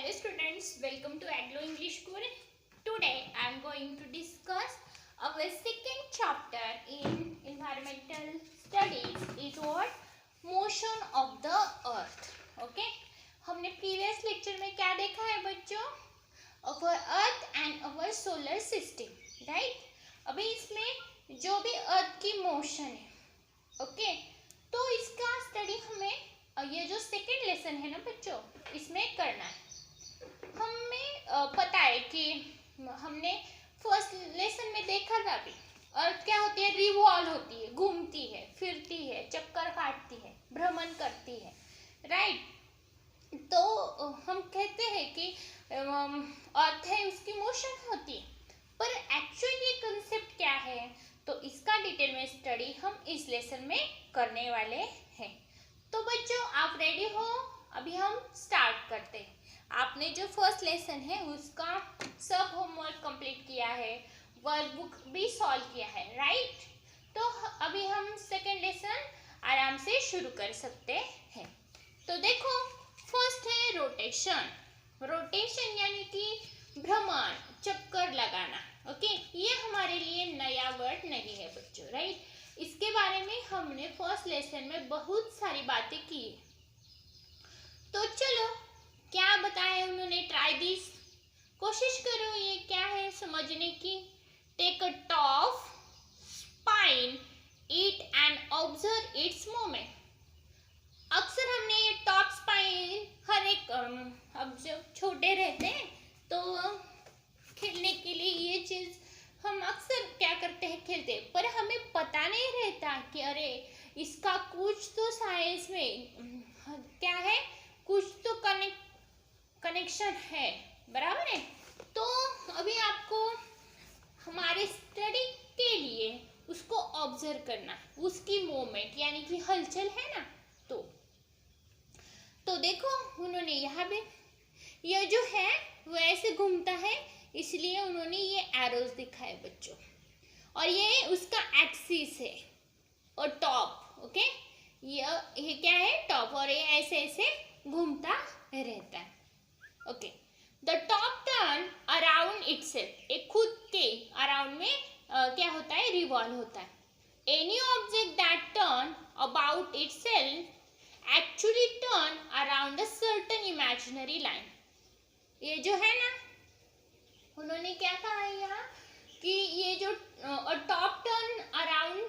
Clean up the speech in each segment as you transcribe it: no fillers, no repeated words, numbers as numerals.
Hello students, welcome to Aglo English School. Today I am going to discuss our second chapter in environmental studies is what motion of the earth. Okay? हमने previous lecture में क्या देखा है बच्चों? Our earth and our solar system, right? अभी इसमें जो भी earth की motion है, okay? तो इसका study हमें ये जो second lesson है ना बच्चों, इसमें करना है. हमें पता है कि हमने फर्स्ट लेसन में देखा था भी अर्थ क्या होती है, रिवॉल्व होती है, घूमती है, फिरती है, चक्कर काटती है, भ्रमण करती है, राइट. तो हम कहते हैं कि अर्थ है उसकी मोशन होती है, पर एक्चुअली ये कंसेप्ट क्या है, तो इसका डिटेल में स्टडी हम इस लेसन में करने वाले हैं. तो बच्चों आप रेडी हो? अभी हम स्टार्ट करते हैं. आपने जो फर्स्ट लेसन है उसका सब होमवर्क कंप्लीट किया है, वर्कबुक भी सॉल्व किया है, राइट. तो अभी हम सेकंड लेसन आराम से शुरू कर सकते हैं. तो देखो फर्स्ट है रोटेशन. रोटेशन यानी कि भ्रमण, चक्कर लगाना. ओके, ये हमारे लिए नया वर्ड नहीं है बच्चों, राइट. इसके बारे में हमने फर्स्ट लेसन में बहुत सारी बातें की. तो चलो क्या बताया उन्होंने, ट्राई दिस, कोशिश करो ये क्या है समझने की. Take a top spin it and observe its movement. अक्सर हमने ये टॉप स्पाइन हर एक अब जब छोटे रहते हैं तो खेलने के लिए ये चीज हम अक्सर क्या करते हैं, खेलते हैं, पर हमें पता नहीं रहता कि अरे इसका कुछ तो साइंस में क्या है, कुछ तो कनेक्शन है, बराबर है. तो अभी आपको हमारे स्टडी के लिए उसको ऑब्जर्व करना, उसकी मूवमेंट यानी कि हलचल है ना. तो देखो उन्होंने यहाँ पे ये जो है वो ऐसे घूमता है, इसलिए उन्होंने ये एरोज दिखाए बच्चों, और ये उसका एक्सिस है और टॉप. ओके, ये क्या है, टॉप, और ये ऐसे ऐसे घूमता रहता है. Okay, the top turn around itself, एक खुद के अराउंड में क्या होता है, रिवॉल्व होता है. Any object that turn about itself actually turn around a certain imaginary line. ये जो है ना, उन्होंने क्या कहा है यहाँ कि ये जो टॉप टर्न अराउंड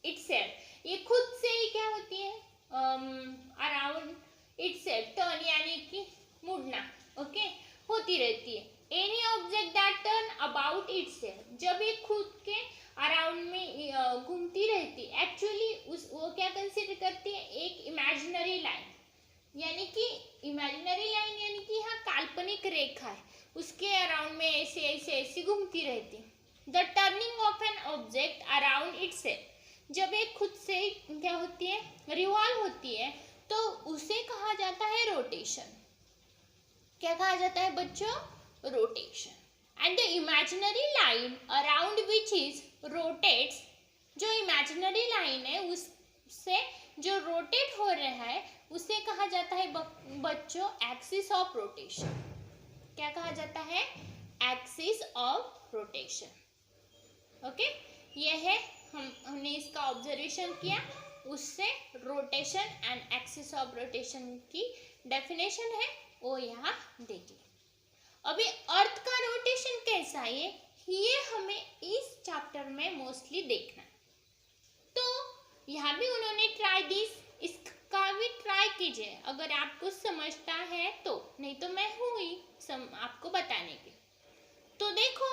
इटसेल्फ, ये खुद से ही क्या होती है, अराउंड इटसेल्फ, टर्न यानी कि मुड़ना, ओके, होती रहती है. Any object that turn about itself, जब ये खुद के अराउंड में घूमती रहती है, एक्चुअली वो क्या कंसीडर करती है, एक इमेजिनरी लाइन, यानी कि इमेजिनरी लाइन यानी कि यहाँ काल्पनिक रेखा है, उसके अराउंड में ऐसे ऐसे ऐसे घूमती रहती है. The turning of an object around itself, जब एक खुद से क्या होती है, रिवॉल्व होती है, तो उसे कहा जाता है रोटेशन. क्या कहा जाता है बच्चों, rotation. And the imaginary line around which is rotates, जो इमेजिनरी लाइन है उससे जो रोटेट हो रहा है उसे कहा जाता है बच्चों एक्सिस ऑफ रोटेशन. क्या कहा जाता है, एक्सिस ऑफ रोटेशन. ओके, ये है हमने इसका ऑब्जर्वेशन किया, उससे rotation and axis of rotation की डेफिनेशन है वो यहाँ देखिए. अभी अर्थ का रोटेशन कैसा है ये हमें इस चैप्टर में मोस्टली देखना. तो यहाँ भी उन्होंने ट्राई दिस, इसका भी ट्राई कीजिए अगर आपको समझता है तो, नहीं तो मैं हूँ ही आपको बताने की. तो देखो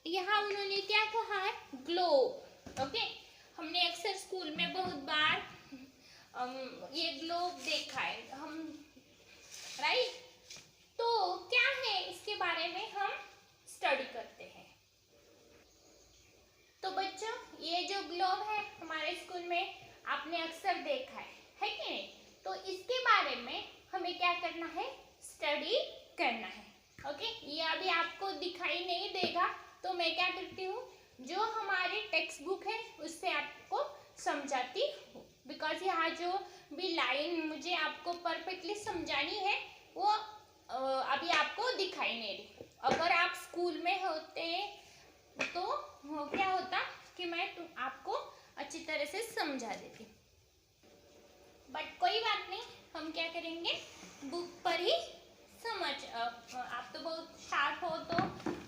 यहाँ उन्होंने क्या कहा है, ग्लोब. ओके, हमने अक्सर स्कूल में बहुत बार ये ग्लोब देखा है हम, राइट. तो क्या है इसके बारे में हम स्टडी करते हैं. तो बच्चों ये जो ग्लोब है हमारे स्कूल में आपने अक्सर देखा है कि नहीं. तो इसके बारे में हमें क्या करना है, स्टडी करना है. ओके, ये अभी आपको दिखाई नहीं देगा तो मैं क्या करती हूँ, जो हमारी टेक्स्ट बुक है उससे आपको समझाती हूँ, बिकॉज यहाँ जो भी लाइन मुझे आपको परफेक्टली समझानी है वो दिखाई नहीं रही। अगर आप स्कूल में होते तो क्या होता कि मैं आपको अच्छी तरह से समझा देती, बट कोई बात नहीं, हम क्या करेंगे, बुक पर ही समझ। आप तो बहुत शार्प हो, तो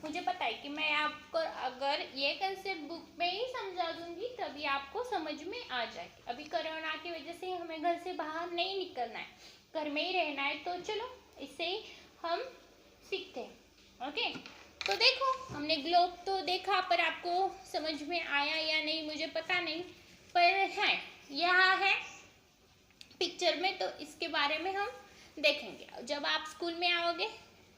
मुझे पता है कि मैं आपको अगर ये कंसेप्ट बुक में ही समझा दूंगी तभी आपको समझ में आ जाएगी। अभी कोरोना की वजह से हमें घर से बाहर नहीं निकलना है, घर में ही रहना है, तो चलो इससे ही हम सीखते हैं। ओके, तो देखो हमने ग्लोब तो देखा, पर आपको समझ में आया या नहीं मुझे पता नहीं, पर है यहाँ है पिक्चर में, तो इसके बारे में हम देखेंगे। जब आप स्कूल में आओगे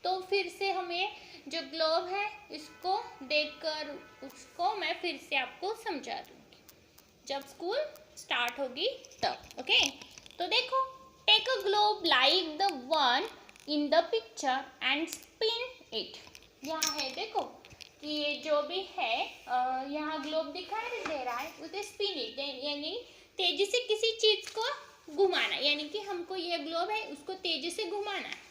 तो फिर से हमें जो ग्लोब है इसको देखकर उसको मैं फिर से आपको समझा दूंगी जब स्कूल स्टार्ट होगी तब। ओके, तो देखो, take a globe like the one in the picture and spin it. यहाँ है देखो कि ये जो भी है यहाँ ग्लोब दिखाई दे रहा है, उसे स्पिन इट यानी तेजी से किसी चीज को घुमाना, यानी कि हमको ये ग्लोब है उसको तेजी से घुमाना है।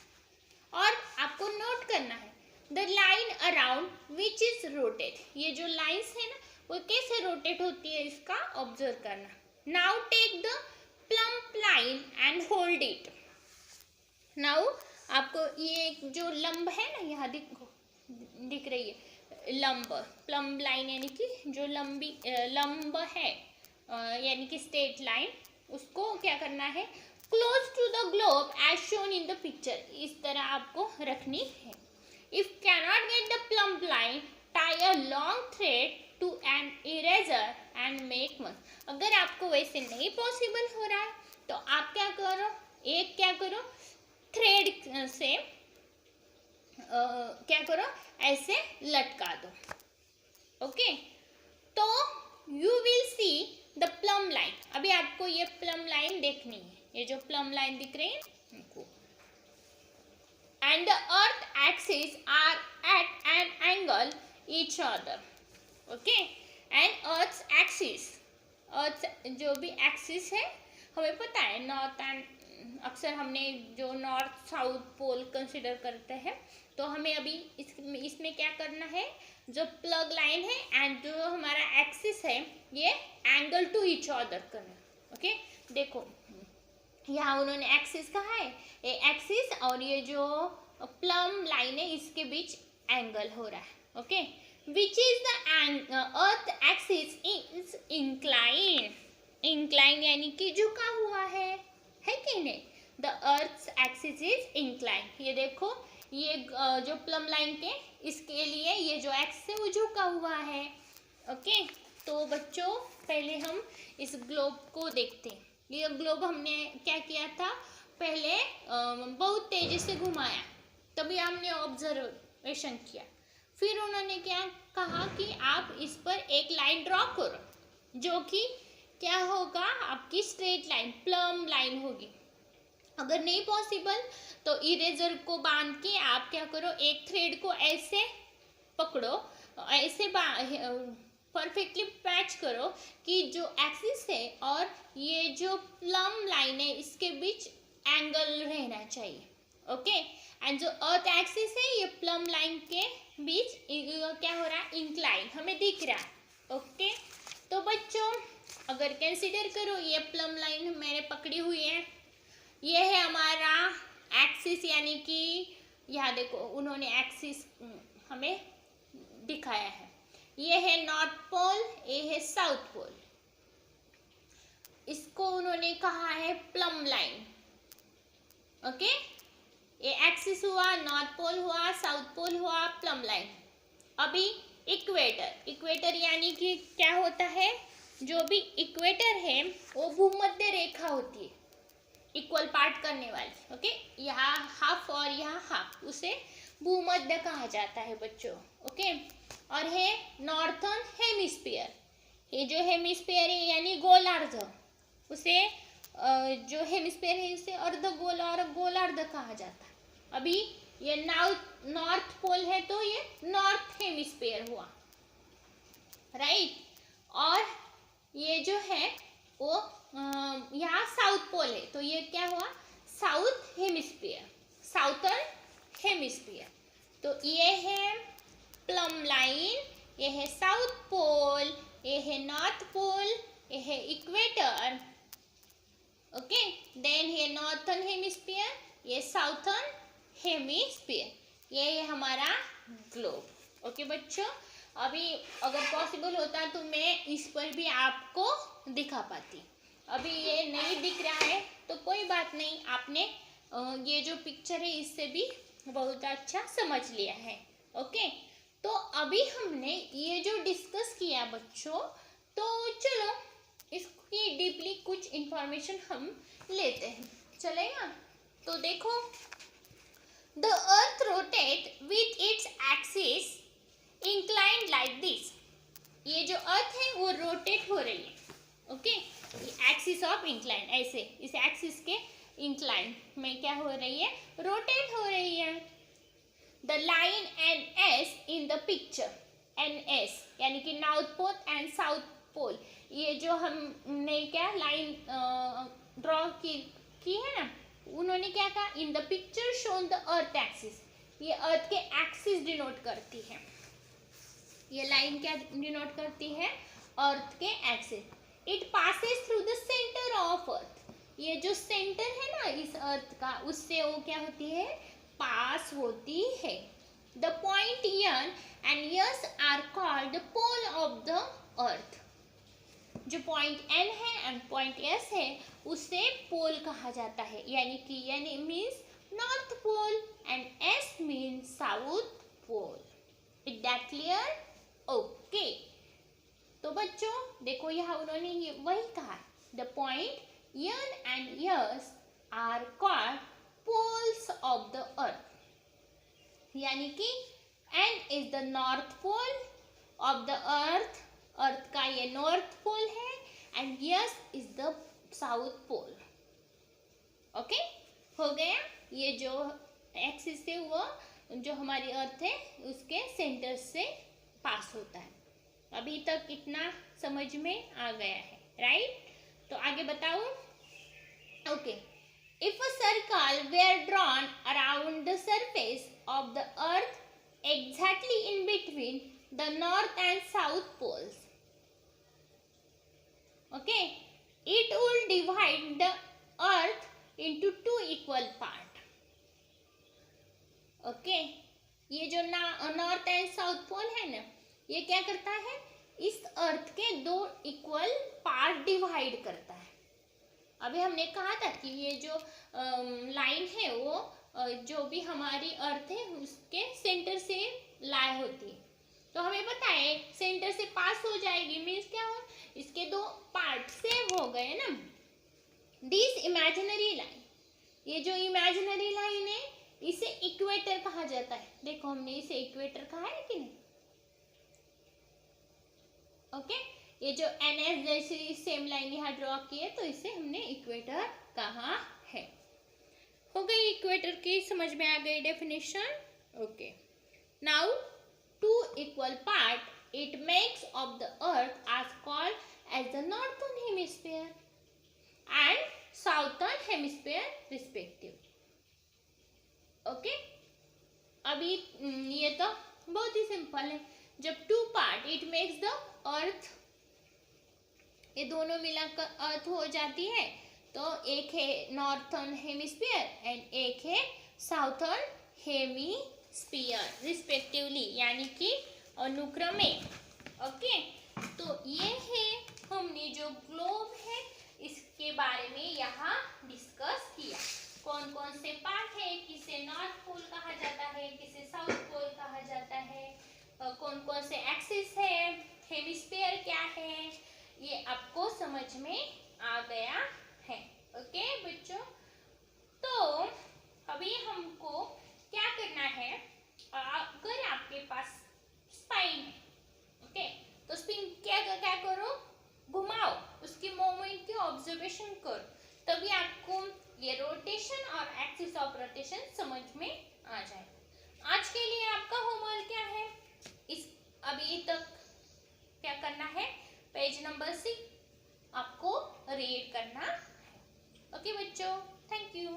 और आपको नोट करना है the line around which is rotate, ये जो लाइंस है ना वो कैसे रोटेट होती है इसका ऑब्जर्व करना। Now take the plumb line and hold it. Now आपको ये जो लंब है ना यहाँ दिख रही है लंब, प्लम्ब लाइन यानी कि जो लंब है यानी कि स्ट्रेट लाइन, उसको क्या करना है, close to the globe as shown in the picture, इस तरह आपको रखनी है। If cannot get the plumb line tie a long thread to an eraser and make one. अगर आपको वैसे नहीं पॉसिबल हो रहा है तो आप क्या करो थ्रेड से क्या करो, ऐसे लटका दो। ओके, तो you will see the plum line. अभी आपको ये प्लम लाइन देखनी है, ये जो प्लम लाइन दिख रही है इनको। And the earth axis are at an angle each other. Okay, and earth axis, earth जो भी एक्सिस है हमें पता है, नॉर्थ एंड अक्सर हमने जो नॉर्थ साउथ पोल कंसिडर करते हैं, तो हमें अभी इसमें क्या करना है, जो प्लग लाइन है एंड जो हमारा एक्सिस है ये एंगल टू ईच अदर करना। ओके, देखो यहाँ उन्होंने एक्सिस कहा है, ये एक्सिस और ये जो प्लम लाइन है इसके बीच एंगल हो रहा है। Okay, which is the earth axis is incline, incline यानी कि झुका हुआ है कि नहीं। The earth axis is incline, ये देखो ये जो प्लम लाइन के इसके लिए ये जो एक्सिस है वो झुका हुआ है। ओके, तो बच्चों पहले हम इस ग्लोब को देखते हैं। ये ग्लोब हमने क्या किया था, पहले बहुत तेजी से घुमाया, तभी हमने ऑब्जर्वेशन किया। फिर उन्होंने क्या कहा कि आप इस पर एक लाइन ड्रॉ करो, जो कि क्या होगा, आपकी स्ट्रेट लाइन प्लम लाइन होगी। अगर नहीं पॉसिबल तो इरेजर को बांध के आप क्या करो, एक थ्रेड को ऐसे पकड़ो, ऐसे परफेक्टली पैच करो कि जो एक्सिस है और ये जो प्लम लाइन है इसके बीच एंगल रहना चाहिए। ओके, एंड जो अर्थ एक्सिस है ये प्लम लाइन के बीच क्या हो रहा है, इंक्लाइन हमें दिख रहा है। ओके, तो बच्चों अगर कंसीडर करो ये प्लम लाइन मैंने पकड़ी हुई है, ये है हमारा एक्सिस, यानी कि यहाँ देखो उन्होंने एक्सिस हमें दिखाया है, ये है नॉर्थ पोल, ये है साउथ पोल, इसको उन्होंने कहा है प्लम लाइन। ओके, ये एक्सिस हुआ, नॉर्थ पोल हुआ, साउथ पोल हुआ, प्लम लाइन। अभी इक्वेटर, इक्वेटर यानी कि क्या होता है, जो भी इक्वेटर है वो भूमध्य रेखा होती है, इक्वल पार्ट करने वाली। ओके, यहाँ हाफ और यहाँ हाफ, उसे भूमध्य कहा जाता है बच्चों। ओके, और है नॉर्थर्न हेमिस्फीयर, ये जो हेमिस्फीयर है यानी गोलार्ध, उसे जो हेमिस्फीयर है इसे अर्धगोल और गोलार्ध कहा जाता है। अभी ये नॉर्थ पोल है तो ये नॉर्थ हेमिस्फीयर हुआ, राइट। और ये जो है वो यहाँ साउथ पोल है तो ये क्या हुआ, साउथ हेमिस्फीयर, साउथर्न हेमिस्फीयर। तो ये है प्लम लाइन, ये है साउथ पोल, ये है नॉर्थ पोल, ये है इक्वेटर, ओके। देन ये नॉर्थन हेमिस्फीयर, ये साउथर्न हेमिस्फीयर, ये है हमारा ग्लोब, ओके बच्चों। अभी अगर पॉसिबल होता तो मैं इस पर भी आपको दिखा पाती, अभी ये नहीं दिख रहा है तो कोई बात नहीं, आपने ये जो पिक्चर है इससे भी बहुत अच्छा समझ लिया है, ओके। तो अभी हमने ये जो डिस्कस किया बच्चों, तो चलो इसकी डीपली कुछ इंफॉर्मेशन हम लेते हैं, चलेगा। तो देखो, the earth rotate with its axis inclined like this, ये जो अर्थ है वो रोटेट हो रही है, ओके। एक्सिस ऑफ इंक्लाइन, ऐसे इस एक्सिस के इंक्लाइन में क्या हो रही है, रोटेट हो रही है। The line NS in the picture, NS यानी कि north pole and south pole, ये जो हमने क्या लाइन ड्रॉ की है ना, उन्होंने क्या कहा, इन the picture shown the earth axis, ये अर्थ के एक्सिस डिनोट करती है, ये लाइन क्या डिनोट करती है, अर्थ के axis. It passes through the centre of earth, ये जो सेंटर है ना इस अर्थ का, उससे वो क्या होती है, पास होती है। The point N and S are called the pole of the earth, जो पॉइंट N है एंड पॉइंट S है उसे पोल कहा जाता है, यानी कि N means north pole and S means south pole. Is that clear? Okay. तो बच्चों देखो यहाँ उन्होंने ये वही कहा, the point N and S are called poles of the earth, यानी कि N is the north pole of the earth, earth का ये नॉर्थ पोल है, and S is the south pole, okay. हो गया, ये जो एक्सिस है वो जो हमारी अर्थ है उसके सेंटर से पास होता है। अभी तक इतना समझ में आ गया है, राइट? तो आगे बताओ, okay. If a circle were drawn around the surface of the earth exactly in between the north and south poles, okay, it will divide the earth into two equal part, okay। ये जो north and south पोल है ना, ये क्या करता है, इस अर्थ के दो इक्वल पार्ट डिवाइड करता है। अभी हमने कहा था कि ये जो लाइन है वो जो भी हमारी अर्थ है उसके सेंटर से लाई होती है, तो हमें पता है सेंटर से पास हो जाएगी, मीन्स क्या हो, इसके दो पार्ट सेव हो गए ना। दिस इमेजिनरी लाइन, ये जो इमेजिनरी लाइन है इसे इक्वेटर कहा जाता है। देखो हमने इसे इक्वेटर कहा है कि नहीं, ओके। ये जो NS जैसी सेम लाइन यहाँ ड्रॉ की है तो इसे हमने इक्वेटर कहा है। हो गई इक्वेटर की, समझ में आ गई definition, okay. Now two equal part it makes of the earth are called as the northern hemisphere and southern hemisphere respective, okay. अभी ये तो बहुत ही सिंपल है, जब two part it makes the earth, ये दोनों मिलाकर अर्थ हो जाती है, तो एक है नॉर्थर्न हेमिस्फीयर एंड एक है साउथर्न हेमिस्फीयर रिस्पेक्टिवली, यानी कि अनुक्रमे, ओके। तो ये है हमने जो ग्लोब है इसके बारे में यहाँ डिस्कस किया, कौन कौन से पार्ट है, किसे नॉर्थ पोल कहा जाता है, किसे साउथ पोल कहा जाता है, कौन कौन से एक्सिस है, हेमिस्फीयर क्या है, ये आपको समझ में आ गया है, ओके बच्चों। तो अभी हमको क्या करना है, अगर आपके पास स्पाइन है, ओके, तो स्पिन क्या करो, घुमाओ, उसकी मूवमेंट की ऑब्जर्वेशन करो, तभी आपको ये रोटेशन और एक्सिस ऑफ रोटेशन समझ में आ जाए। आज के लिए आपका होमवर्क क्या है, इस अभी तक क्या करना है, पेज नंबर 6 आपको रीड करना है, ओके बच्चों, थैंक यू।